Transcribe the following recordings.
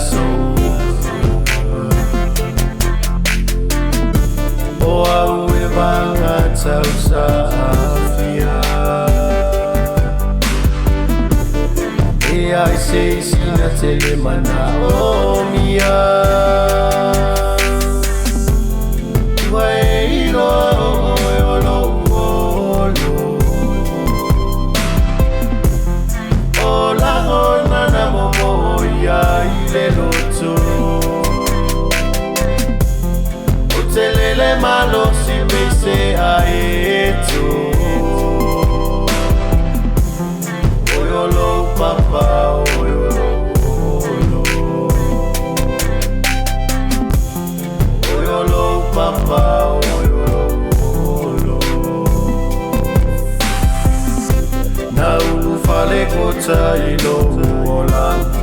so o au e vanga tau safia e ai se sina tele mana o mia vai lo Utelele malo si bese aeto Oyolo papa oyolo Oyolo papa oyolo Na ulu fale kota ilo olanga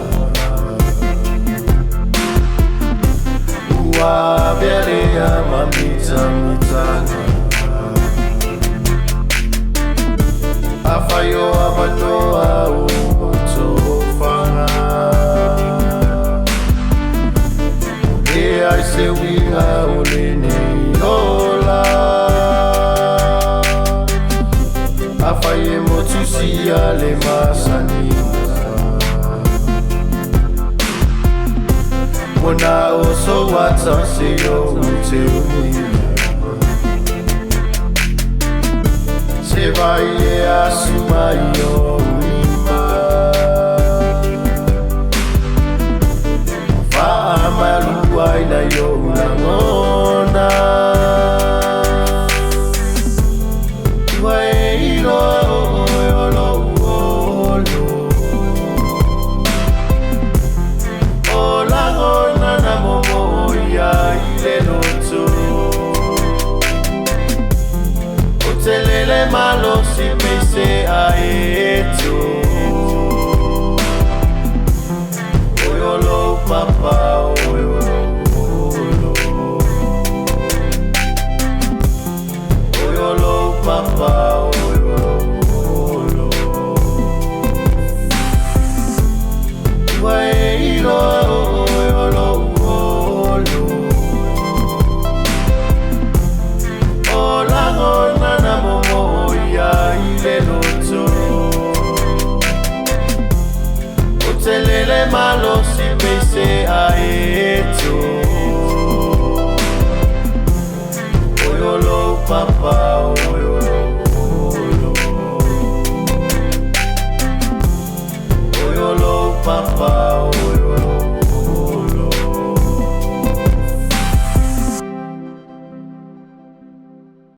Biaria mamita mitanga Afayo abatoa utofanga E ai se winga ulene yola Afaye motusi ale masani Mona oso wata seyo uteuni Seba ye asuma yo unima Fa amaluwa ina yo unangona Utelele malo si pese aeto Oyolo papa oyolo Oyolo papa oyolo Wailo Utelele malo si pese